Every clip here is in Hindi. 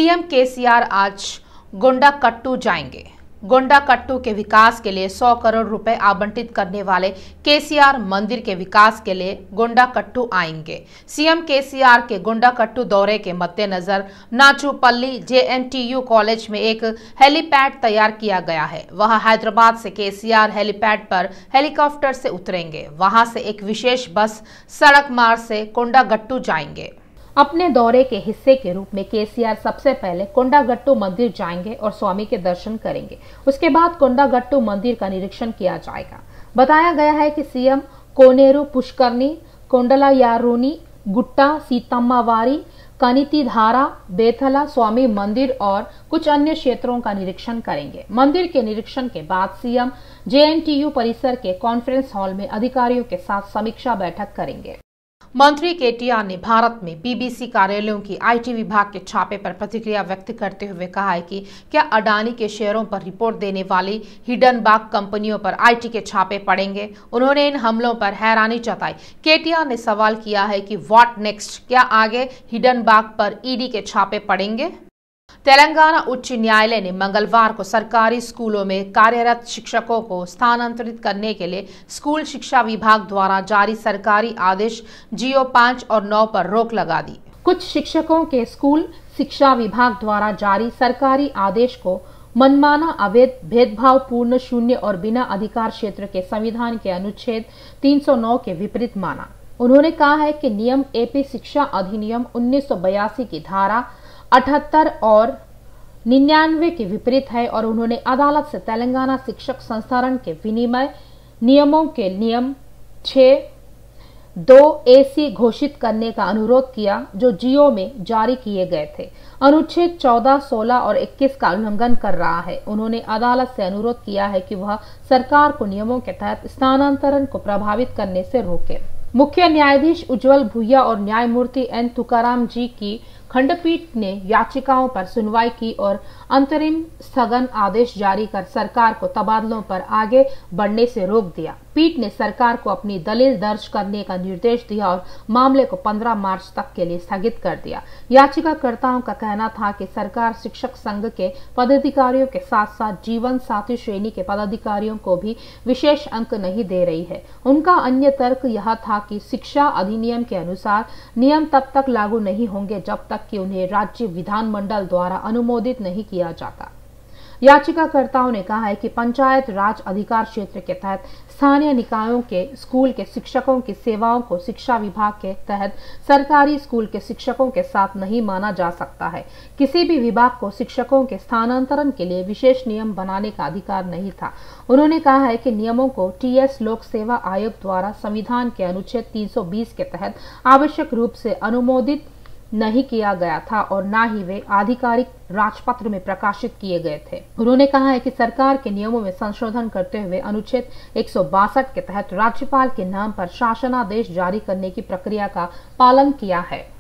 सीएम केसीआर आज गोंडाकट्टू जाएंगे। गोंडाकट्टू के विकास के लिए 100 करोड़ रुपए आवंटित करने वाले केसीआर मंदिर के विकास के लिए गोंडाकट्टू आएंगे। सीएम केसीआर के गोंडाकट्टू दौरे के मद्देनजर नाचुपल्ली जेएनटीयू कॉलेज में एक हेलीपैड तैयार किया गया है। वहां हैदराबाद से केसीआर हेलीपैड पर हेलीकॉप्टर से उतरेंगे। वहां से एक विशेष बस सड़क मार्ग से गोंडाकट्टू जाएंगे। अपने दौरे के हिस्से के रूप में केसीआर सबसे पहले गोंडाकट्टू मंदिर जाएंगे और स्वामी के दर्शन करेंगे। उसके बाद गोंडाकट्टू मंदिर का निरीक्षण किया जाएगा। बताया गया है कि सीएम कोनेरू पुष्करनी, कोंडलायारुनी, गुट्टा, सीतम्मावारी, कनितिधारा, बेथला, स्वामी मंदिर और कुछ अन्य क्षेत्रों का निरीक्षण करेंगे। मंदिर के निरीक्षण के बाद सीएम जेएनटीयू परिसर के कॉन्फ्रेंस हॉल में अधिकारियों के साथ समीक्षा बैठक करेंगे। मंत्री केटीआर ने भारत में बीबीसी कार्यालयों की आईटी विभाग के छापे पर प्रतिक्रिया व्यक्त करते हुए कहा है कि क्या अडानी के शेयरों पर रिपोर्ट देने वाली हिडनबर्ग कंपनियों पर आईटी के छापे पड़ेंगे। उन्होंने इन हमलों पर हैरानी जताई। केटीआर ने सवाल किया है कि व्हाट नेक्स्ट, क्या आगे हिडनबर्ग पर ईडी के छापे पड़ेंगे। तेलंगाना उच्च न्यायालय ने मंगलवार को सरकारी स्कूलों में कार्यरत शिक्षकों को स्थानांतरित करने के लिए स्कूल शिक्षा विभाग द्वारा जारी सरकारी आदेश जियो 5 और 9 पर रोक लगा दी। कुछ शिक्षकों के स्कूल शिक्षा विभाग द्वारा जारी सरकारी आदेश को मनमाना, अवैध, भेदभावपूर्ण, शून्य और बिना अधिकार क्षेत्र के संविधान के अनुच्छेद 309 के विपरीत माना। उन्होंने कहा है कि नियम एपी शिक्षा अधिनियम 1982 की धारा 78 और 99 के विपरीत है और उन्होंने अदालत से तेलंगाना शिक्षक संस्थान के विनिमय नियमों के नियम 6(2)(a) घोषित करने का अनुरोध किया जो जियो में जारी किए गए थे। अनुच्छेद 14, 16 और 21 का उल्लंघन कर रहा है। उन्होंने अदालत से अनुरोध किया है कि वह सरकार को नियमों के तहत स्थानांतरण को प्रभावित करने से रोके। मुख्य न्यायाधीश उज्जवल भुइया और न्यायमूर्ति एन तुकाराम जी की खंडपीठ ने याचिकाओं पर सुनवाई की और अंतरिम स्थगन आदेश जारी कर सरकार को तबादलों पर आगे बढ़ने से रोक दिया। पीठ ने सरकार को अपनी दलील दर्ज करने का निर्देश दिया और मामले को 15 मार्च तक के लिए स्थगित कर दिया। याचिकाकर्ताओं का कहना था कि सरकार शिक्षक संघ के पदाधिकारियों के साथ साथ जीवन साथी श्रेणी के पदाधिकारियों को भी विशेष अंक नहीं दे रही है। उनका अन्य तर्क यह था कि शिक्षा अधिनियम के अनुसार नियम तब तक लागू नहीं होंगे जब तक कि उन्हें राज्य विधानमंडल द्वारा अनुमोदित नहीं किया जाता। याचिकाकर्ताओं ने कहा है कि पंचायत राज अधिकार क्षेत्र के तहत स्थानीय निकायों के स्कूल के शिक्षकों की सेवाओं को शिक्षा विभाग के तहत सरकारी स्कूल के शिक्षकों के साथ नहीं माना जा सकता है। किसी भी विभाग को शिक्षकों के स्थानांतरण के लिए विशेष नियम बनाने का अधिकार नहीं था। उन्होंने कहा है कि नियमों को टीएस लोक सेवा आयोग द्वारा संविधान के अनुच्छेद 320 के तहत आवश्यक रूप से अनुमोदित नहीं किया गया था और न ही वे आधिकारिक राजपत्र में प्रकाशित किए गए थे। उन्होंने कहा है कि सरकार के नियमों में संशोधन करते हुए अनुच्छेद 162 के तहत राज्यपाल के नाम पर शासनादेश जारी करने की प्रक्रिया का पालन किया है।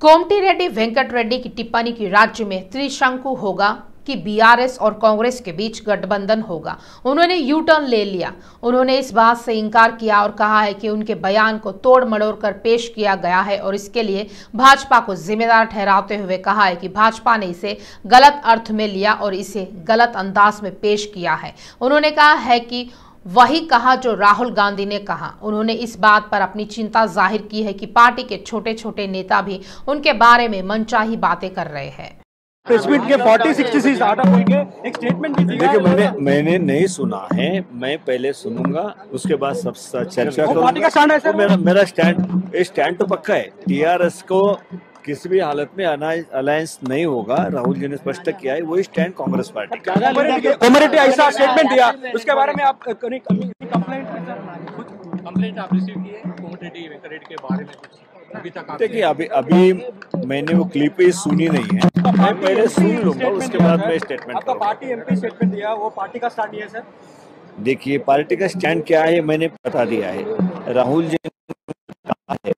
कोमटिरेड्डी वेंकट रेड्डी की टिप्पणी की राज्य में त्रिशंकु होगा कि बीआरएस और कांग्रेस के बीच गठबंधन होगा। उन्होंने यू टर्न ले लिया। उन्होंने इस बात से इनकार किया और कहा है कि उनके बयान को तोड़ मड़ोड़ कर पेश किया गया है और इसके लिए भाजपा को जिम्मेदार ठहराते हुए कहा है कि भाजपा ने इसे गलत अर्थ में लिया और इसे गलत अंदाज में पेश किया है। उन्होंने कहा है कि वही कहा जो राहुल गांधी ने कहा। उन्होंने इस बात पर अपनी चिंता जाहिर की है कि पार्टी के छोटे छोटे नेता भी उनके बारे में मनचाही बातें कर रहे हैं। प्रेस मीट के 40-60 से स्टार्ट बोल के एक स्टेटमेंट भी दिया। देखिए मैंने नहीं सुना है, मैं पहले सुनूंगा उसके बाद सब चर्चा करूंगा। पार्टी का स्टैंड है सर। मेरा स्टैंड तो पक्का है। टीआरएस को किसी भी हालत में अलायंस नहीं होगा। राहुल जी ने स्पष्ट किया है वही स्टैंड कांग्रेस पार्टी का। कम्युनिटी ऐसा स्टेटमेंट दिया, उसके बारे में आप कंप्लेंट आप रिसीव की है कोमटिरेड्डी वेंकट रेड्डी के बारे में कुछ अभी तक? देखिए अभी मैंने वो क्लिप ही सुनी नहीं है। मैं पहले सुन लूंगा उसके बाद मैं स्टेटमेंट आपका पार्टी एमपी स्टेटमेंट दिया, वो पार्टी का स्टैंड है सर। देखिए पार्टी का स्टैंड क्या है मैंने बता दिया है। राहुल जी ने कहा है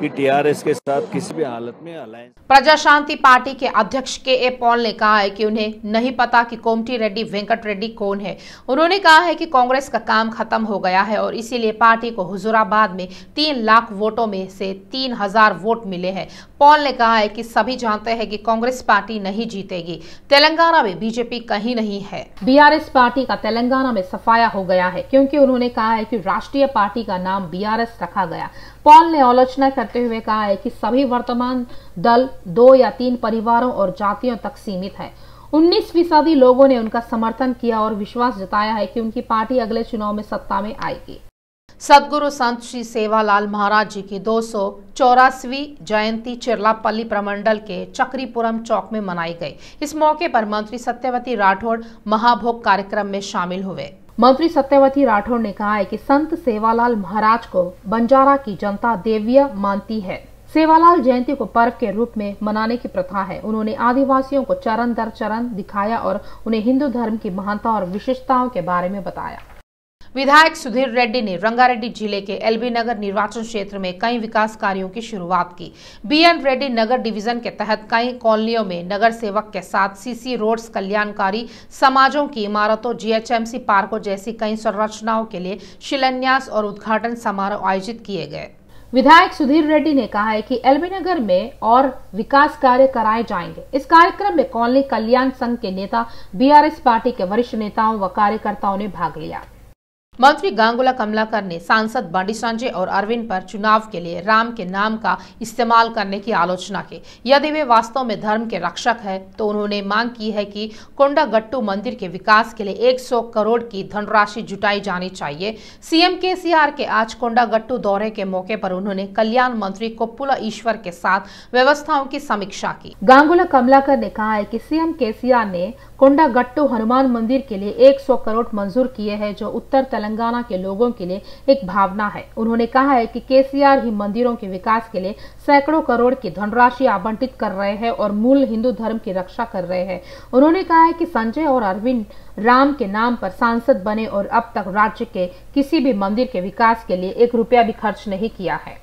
कि टीआरएस के साथ किसी भी हालत में अलायंस। प्रजा शांति पार्टी के अध्यक्ष के पॉल ने कहा है कि उन्हें नहीं पता कि कोमटिरेड्डी वेंकट रेड्डी कौन है। उन्होंने कहा है कि कांग्रेस का काम खत्म हो गया है और इसीलिए पार्टी को हुजूराबाद में 3 लाख वोटों में से 3000 वोट मिले हैं। पॉल ने कहा है कि सभी जानते हैं कि कांग्रेस पार्टी नहीं जीतेगी, तेलंगाना में बीजेपी कहीं नहीं है। बीआरएस पार्टी का तेलंगाना में सफाया हो गया है क्योंकि उन्होंने कहा है कि राष्ट्रीय पार्टी का नाम बीआरएस रखा गया। पॉल ने आलोचना करते हुए कहा है कि सभी वर्तमान दल 2 या 3 परिवारों और जातियों तक सीमित है। 19% लोगों ने उनका समर्थन किया और विश्वास जताया है कि उनकी पार्टी अगले चुनाव में सत्ता में आएगी। सदगुरु संत श्री सेवालाल महाराज जी की 284वीं जयंती चिरलापल्ली प्रमंडल के चक्रीपुरम चौक में मनाई गई। इस मौके पर मंत्री सत्यवती राठौड़ महाभोग कार्यक्रम में शामिल हुए। मंत्री सत्यवती राठौड़ ने कहा है कि संत सेवालाल महाराज को बंजारा की जनता देव्य मानती है। सेवालाल जयंती को पर्व के रूप में मनाने की प्रथा है। उन्होंने आदिवासियों को चरण दर चरण दिखाया और उन्हें हिंदू धर्म की महानता और विशेषताओं के बारे में बताया। विधायक सुधीर रेड्डी ने रंगारेड्डी जिले के एलबी नगर निर्वाचन क्षेत्र में कई विकास कार्यों की शुरुआत की। बीएन रेड्डी नगर डिवीजन के तहत कई कॉलोनियों में नगर सेवक के साथ सीसी रोड्स, कल्याणकारी समाजों की इमारतों, जीएचएमसी पार्कों जैसी कई संरचनाओं के लिए शिलान्यास और उद्घाटन समारोह आयोजित किए गए। विधायक सुधीर रेड्डी ने कहा है कि एलबी नगर में और विकास कार्य कराए जाएंगे। इस कार्यक्रम में कॉलोनी कल्याण संघ के नेता, बीआरएस पार्टी के वरिष्ठ नेताओं व कार्यकर्ताओं ने भाग लिया। मंत्री गांगुला कमलाकर ने सांसद बंडी संजय और अरविंद पर चुनाव के लिए राम के नाम का इस्तेमाल करने की आलोचना की। यदि वे वास्तव में धर्म के रक्षक है तो उन्होंने मांग की है कि कोंडागट्टू मंदिर के विकास के लिए 100 करोड़ की धनराशि जुटाई जानी चाहिए। सीएम केसीआर के आज कोंडागट्टू दौरे के मौके पर उन्होंने कल्याण मंत्री कोप्पुला ईश्वर के साथ व्यवस्थाओं की समीक्षा की। गांगुला कमलाकर ने कहा है कि सीएम केसीआर ने कोंडागट्टू हनुमान मंदिर के लिए 100 करोड़ मंजूर किए हैं, जो उत्तर तेलंगाना के लोगों के लिए एक भावना है। उन्होंने कहा है कि केसीआर ही मंदिरों के विकास के लिए सैकड़ों करोड़ की धनराशि आवंटित कर रहे हैं और मूल हिंदू धर्म की रक्षा कर रहे हैं। उन्होंने कहा है कि संजय और अरविंद राम के नाम पर सांसद बने और अब तक राज्य के किसी भी मंदिर के विकास के लिए 1 रुपया भी खर्च नहीं किया है।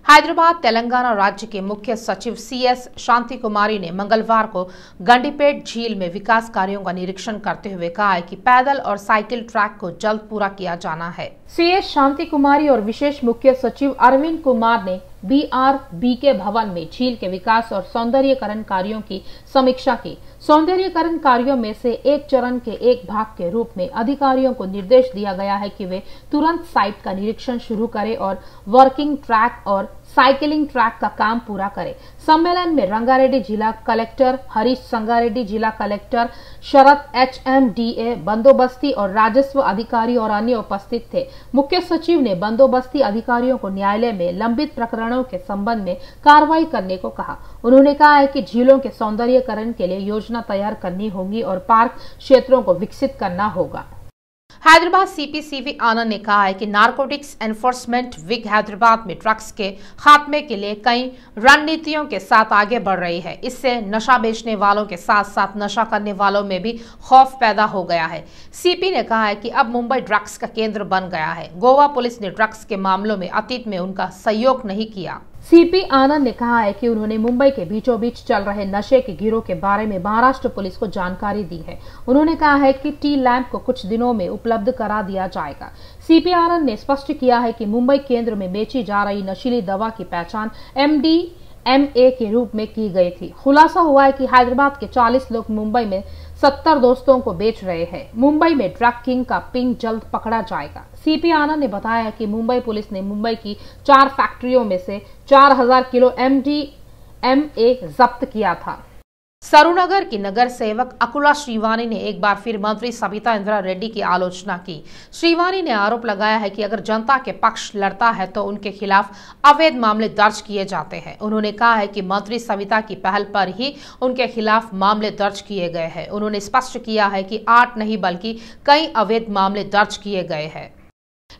हैदराबाद तेलंगाना राज्य के मुख्य सचिव सीएस शांति कुमारी ने मंगलवार को गंडीपेट झील में विकास कार्यों का निरीक्षण करते हुए कहा है कि पैदल और साइकिल ट्रैक को जल्द पूरा किया जाना है। सीएस शांति कुमारी और विशेष मुख्य सचिव अरविंद कुमार ने BRBK भवन में झील के विकास और सौंदर्यीकरण कार्यों की समीक्षा की। सौंदर्यीकरण कार्यों में से एक चरण के एक भाग के रूप में अधिकारियों को निर्देश दिया गया है कि वे तुरंत साइट का निरीक्षण शुरू करें और वर्किंग ट्रैक और साइकिलिंग ट्रैक का काम पूरा करें। सम्मेलन में रंगारेड्डी जिला कलेक्टर हरीश संगारेड्डी, जिला कलेक्टर शरद HMDA, बंदोबस्ती और राजस्व अधिकारी और अन्य उपस्थित थे। मुख्य सचिव ने बंदोबस्ती अधिकारियों को न्यायालय में लंबित प्रकरणों के संबंध में कार्रवाई करने को कहा। उन्होंने कहा है कि झीलों के सौंदर्यीकरण के लिए योजना तैयार करनी होगी और पार्क क्षेत्रों को विकसित करना होगा। हैदराबाद CP CV आनंद ने कहा है कि नारकोटिक्स एनफोर्समेंट विंग हैदराबाद में ड्रग्स के खात्मे के लिए कई रणनीतियों के साथ आगे बढ़ रही है। इससे नशा बेचने वालों के साथ साथ नशा करने वालों में भी खौफ पैदा हो गया है। CP ने कहा है कि अब मुंबई ड्रग्स का केंद्र बन गया है। गोवा पुलिस ने ड्रग्स के मामलों में अतीत में उनका सहयोग नहीं किया। CP आनंद ने कहा है कि उन्होंने मुंबई के बीचों बीच चल रहे नशे के गिरोह के बारे में महाराष्ट्र पुलिस को जानकारी दी है। उन्होंने कहा है कि T-लैंप को कुछ दिनों में उपलब्ध करा दिया जाएगा। CP आनंद ने स्पष्ट किया है कि मुंबई केंद्र में बेची जा रही नशीली दवा की पहचान MDMA के रूप में की गई थी। खुलासा हुआ है कि हैदराबाद के 40 लोग मुंबई में 70 दोस्तों को बेच रहे हैं। मुंबई में ड्रग किंग का पिंग जल्द पकड़ा जाएगा। CP आनंद ने बताया कि मुंबई पुलिस ने मुंबई की 4 फैक्ट्रियों में से 4000 किलो MDMA जब्त किया था। सरूनगर की नगर सेवक अकुला श्रीवानी ने एक बार फिर मंत्री सबिता इंद्रा रेड्डी की आलोचना की। श्रीवानी ने आरोप लगाया है कि अगर जनता के पक्ष लड़ता है तो उनके खिलाफ अवैध मामले दर्ज किए जाते हैं। उन्होंने कहा है कि मंत्री सबिता की पहल पर ही उनके खिलाफ मामले दर्ज किए गए हैं। उन्होंने स्पष्ट किया है कि 8 नहीं बल्कि कई अवैध मामले दर्ज किए गए हैं।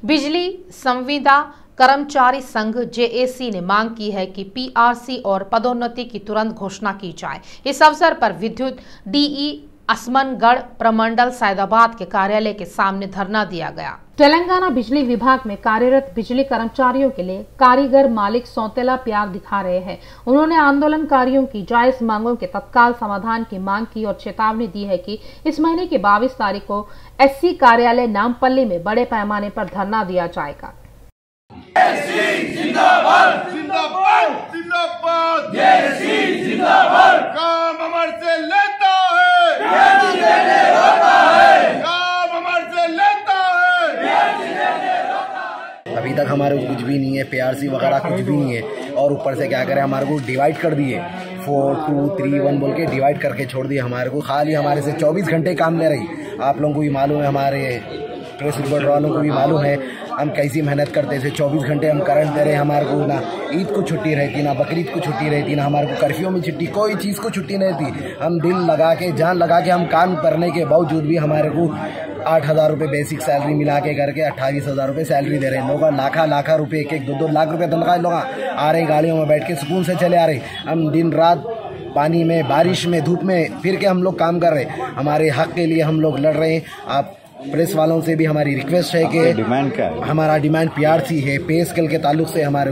बिजली संविदा कर्मचारी संघ JAC ने मांग की है कि PRC और पदोन्नति की तुरंत घोषणा की जाए। इस अवसर पर विद्युत DE असमनगढ़ प्रमंडल सैदाबाद के कार्यालय के सामने धरना दिया गया। तेलंगाना बिजली विभाग में कार्यरत बिजली कर्मचारियों के लिए कारीगर मालिक सौतेला प्यार दिखा रहे हैं। उन्होंने आंदोलनकारियों की जायज मांगों के तत्काल समाधान की मांग की और चेतावनी दी है कि इस महीने की 22 तारीख को SC कार्यालय नामपल्ली में बड़े पैमाने पर धरना दिया जाएगा। जिंदाबाद जिंदाबाद जिंदाबाद। जिंदाबाद, काम अमर से लेता है, काम अमर से लेता है। अभी तक हमारे को कुछ भी नहीं है, पीआरसी वगैरह कुछ भी नहीं है, और ऊपर से क्या करें, हमारे को डिवाइड कर दिए, 4, 2, 3, 1 बोल के डिवाइड करके छोड़ दिए हमारे को। खाली हमारे से 24 घंटे काम ले रही। आप लोगों को भी मालूम है, हमारे प्रेस रिपोर्टर वालों को भी मालूम है हम कैसी मेहनत करते थे। 24 घंटे हम करंट दे रहे। हमारे को ना ईद को छुट्टी रहती, ना बकरीद को छुट्टी रहती, ना हमारे को कर्फ्यू में छुट्टी, कोई चीज़ को छुट्टी नहीं रहती। हम दिल लगा के, जान लगा के हम काम करने के बावजूद भी हमारे को 8,000 रुपये बेसिक सैलरी मिला के करके 28,000 रुपये सैलरी दे रहे हैं। लोग लाखा रुपये, 1-1, 2-2 लाख रुपये तनख्वाह लोग आ रहे, गाड़ियों में बैठ के सुकून से चले आ रहे। हम दिन रात पानी में, बारिश में, धूप में फिर के हम लोग काम कर रहे हैं। हमारे हक के लिए हम लोग लड़ रहे हैं। आप प्रेस वालों से भी हमारी रिक्वेस्ट है कि डिमांड क्या है? हमारा डिमांड पीआरसी है, पे स्केल के ताल्लुक से हमारे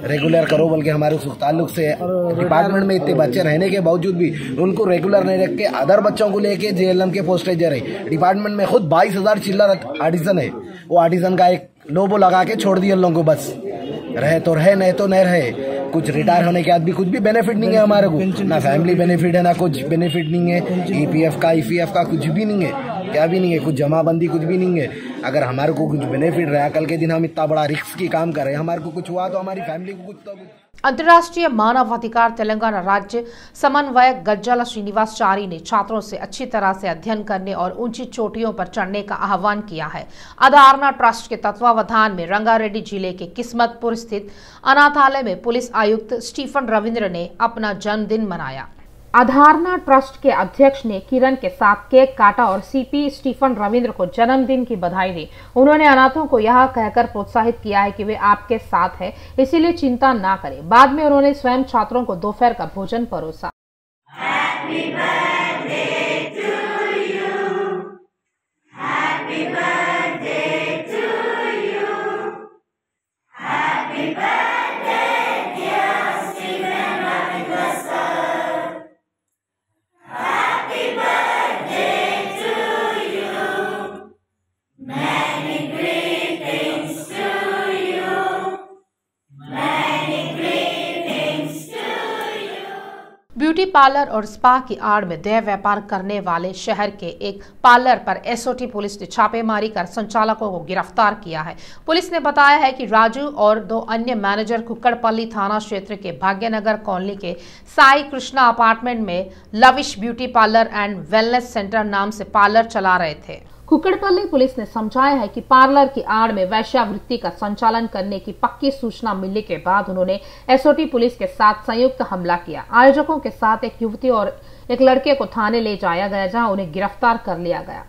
रेगुलर करो बोल के हमारे ताल्लुक से। डिपार्टमेंट में इतने बच्चे रहने के बावजूद भी उनको रेगुलर नहीं रख के अदर बच्चों को लेके जेएलएम के पोस्टेज दे रहे। डिपार्टमेंट में खुद 22,000 चिल्लर आर्टिजन है, वो आर्टिजन का एक लोगो लगा के छोड़ दिए लोगों को। बस रहे तो रहे, नहीं तो नहीं रहे। कुछ रिटायर होने के बाद भी कुछ भी बेनिफिट नहीं है हमारे को, ना फैमिली बेनिफिट है, ना कुछ बेनिफिट नहीं है। ईपीएफ का, ईपीएफ का कुछ भी नहीं है, क्या भी नहीं है, कुछ जमाबंदी कुछ भी नहीं है। अगर हमारे को कुछ बेनिफिट रहा, कल के दिन हम इतना बड़ा रिस्क की काम कर रहे हैं, हमारे को कुछ हुआ तो हमारी फैमिली को कुछ तो। अंतर्राष्ट्रीय मानवाधिकार तेलंगाना राज्य समन्वयक गज्जला श्रीनिवासचारी ने छात्रों से अच्छी तरह से अध्ययन करने और ऊंची चोटियों पर चढ़ने का आह्वान किया है। अधारना ट्रस्ट के तत्वावधान में रंगारेड्डी जिले के किस्मतपुर स्थित अनाथालय में पुलिस आयुक्त स्टीफन रविंद्र ने अपना जन्मदिन मनाया। अधारना ट्रस्ट के अध्यक्ष ने किरण के साथ केक काटा और सीपी स्टीफन रविंद्र को जन्मदिन की बधाई दी। उन्होंने अनाथों को यह कहकर प्रोत्साहित किया है कि वे आपके साथ हैं, इसीलिए चिंता ना करें। बाद में उन्होंने स्वयं छात्रों को दोपहर का भोजन परोसा। Happy birthday to you, happy birthday to you, happy birthday dear Stephen Ravindra sir. Beauty parlour और स्पा की आड़ में देह व्यापार करने वाले शहर के एक पार्लर पर एसओटी पुलिस ने छापेमारी कर संचालकों को गिरफ्तार किया है। पुलिस ने बताया है कि राजू और 2 अन्य मैनेजर कुक्कड़पल्ली थाना क्षेत्र के भाग्यनगर कॉलोनी के साई कृष्णा अपार्टमेंट में lavish beauty parlour and wellness centre नाम से पार्लर चला रहे थे। कुक्कड़पल्ली पुलिस ने समझाया है कि पार्लर की आड़ में वैश्यावृत्ति का संचालन करने की पक्की सूचना मिलने के बाद उन्होंने एसओटी पुलिस के साथ संयुक्त हमला किया। आयोजकों के साथ एक युवती और एक लड़के को थाने ले जाया गया, जहां उन्हें गिरफ्तार कर लिया गया।